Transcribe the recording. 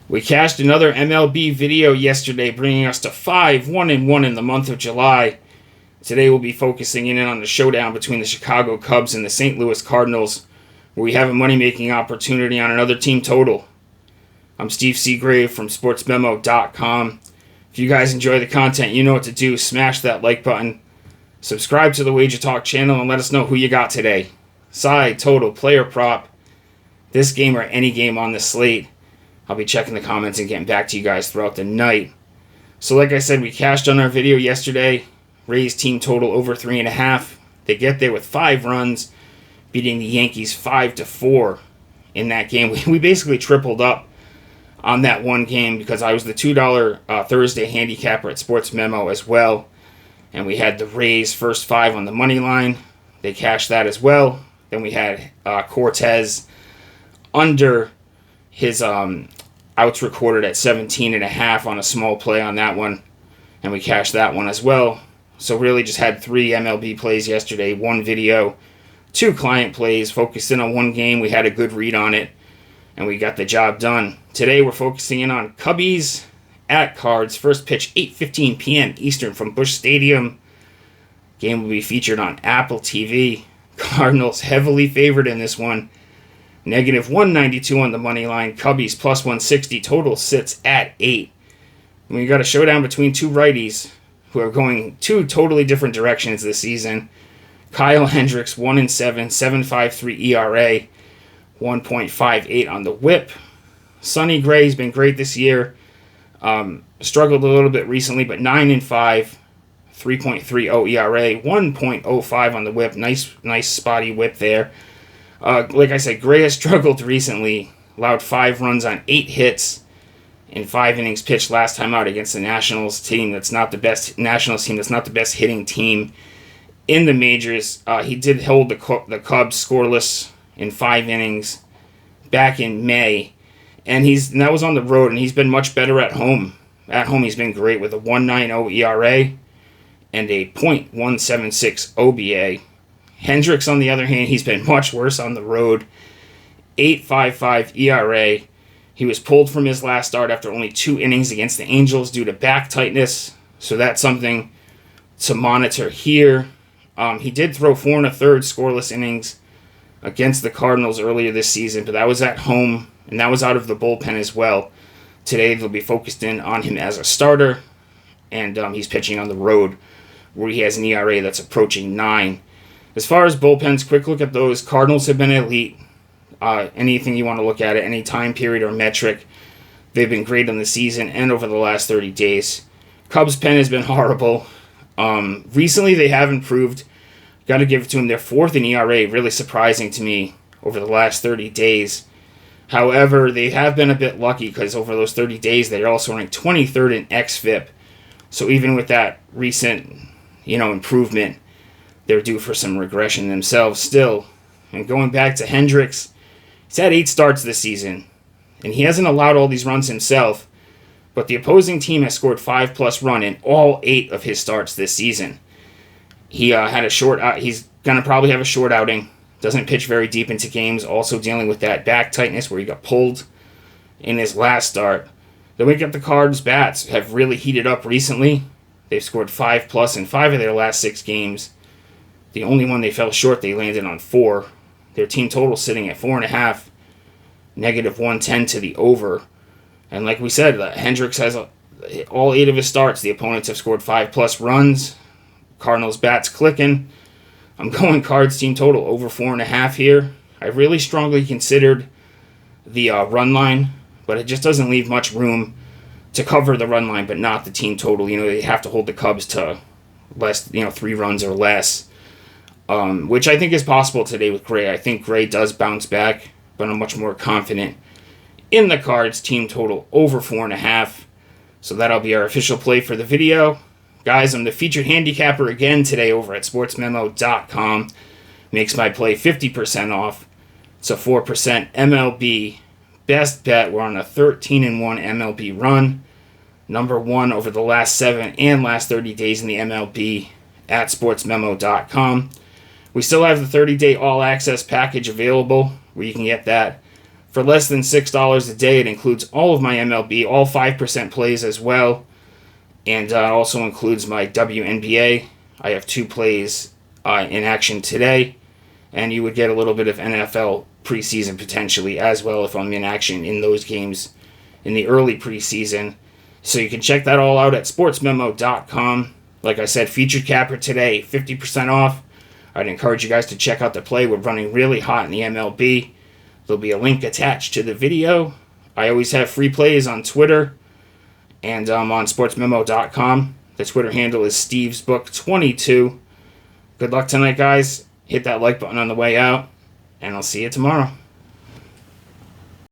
We cashed another MLB video yesterday, bringing us to 5-1-1 in the month of July. Today we'll be focusing in on the showdown between the Chicago Cubs and the St. Louis Cardinals, where we have a money-making opportunity on another team total. I'm Steve Seagrave from sportsmemo.com. If you guys enjoy the content, you know what to do. Smash that like button. Subscribe to the Wager Talk channel and let us know who you got today. Side, total, player prop, this game or any game on the slate. I'll be checking the comments and getting back to you guys throughout the night. So like I said, we cashed on our video yesterday. Raised team total over 3.5. They get there with 5 runs, beating the Yankees 5-4 in that game. We basically tripled up on that one game because I was the $2 Thursday handicapper at Sports Memo as well. And we had the Rays first 5 on the money line. They cashed that as well. Then we had Cortez under his outs recorded at 17.5 on a small play on that one. And we cashed that one as well. So really just had 3 MLB plays yesterday, 1 video, 2 client plays, focused in on one game. We had a good read on it, and we got the job done. Today we're focusing in on Cubbies at Cards. First pitch, 8:15 p.m. Eastern from Busch Stadium. Game will be featured on Apple TV. Cardinals heavily favored in this one. Negative 192 on the money line. Cubbies plus 160. Total sits at 8. And we got a showdown between 2 righties who are going 2 totally different directions this season. Kyle Hendricks, 1-7, 7.53 ERA, 1.58 on the WHIP. Sonny Gray's been great this year. Struggled a little bit recently, but 9-5, 3.30 ERA, 1.05 on the WHIP. Nice spotty WHIP there. Like I said, Gray has struggled recently. Allowed 5 runs on 8 hits in 5 innings pitched last time out against the Nationals team that's not the best hitting team in the majors. He did hold the Cubs scoreless in 5 innings back in May, and that was on the road, and he's been much better at home. At home, he's been great with a 1.90 ERA and a .176 OBA. Hendricks, on the other hand, he's been much worse on the road. 8.55 ERA. He was pulled from his last start after only 2 innings against the Angels due to back tightness, so that's something to monitor here. He did throw 4 1/3 scoreless innings against the Cardinals earlier this season, but that was at home, and that was out of the bullpen as well. Today they'll be focused in on him as a starter, and he's pitching on the road where he has an ERA that's approaching 9. As far as bullpens, quick look at those. Cardinals have been elite. Anything you want to look at any time period or metric, they've been great in the season and over the last 30 days. Cubs pen has been horrible. Recently they have improved. Got to give it to them. They're 4th in ERA, really surprising to me over the last 30 days. However, they have been a bit lucky because over those 30 days they're also ranked 23rd in xFIP. So even with that recent, improvement, they're due for some regression themselves still. And going back to Hendricks, he's had 8 starts this season, and he hasn't allowed all these runs himself, but the opposing team has scored 5+ run in all 8 of his starts this season. He had a short he's going to probably have a short outing, doesn't pitch very deep into games, also dealing with that back tightness where he got pulled in his last start. Then we got the Cards bats have really heated up recently. They've scored 5+ in 5 of their last 6 games. The only one they fell short, they landed on 4. Their team total sitting at 4.5, negative 110 to the over. And like we said, Hendricks has all 8 of his starts. The opponents have scored 5+ runs. Cardinals bats clicking. I'm going Cards team total over 4.5 here. I really strongly considered the run line, but it just doesn't leave much room to cover the run line, but not the team total. They have to hold the Cubs to less, 3 runs or less. Which I think is possible today with Gray. I think Gray does bounce back, but I'm much more confident in the Cards team total over 4.5. So that'll be our official play for the video. Guys, I'm the featured handicapper again today over at sportsmemo.com. Makes my play 50% off. It's a 4% MLB best bet. We're on a 13-1 MLB run. Number 1 over the last 7 and last 30 days in the MLB at sportsmemo.com. We still have the 30-day all-access package available, where you can get that for less than $6 a day. It includes all of my MLB, all 5% plays as well, and also includes my WNBA. I have 2 plays in action today, and you would get a little bit of NFL preseason potentially as well if I'm in action in those games in the early preseason. So you can check that all out at sportsmemo.com. Like I said, featured capper today, 50% off. I'd encourage you guys to check out the play. We're running really hot in the MLB. There'll be a link attached to the video. I always have free plays on Twitter and on sportsmemo.com. The Twitter handle is stevesbook22. Good luck tonight, guys. Hit that like button on the way out, and I'll see you tomorrow.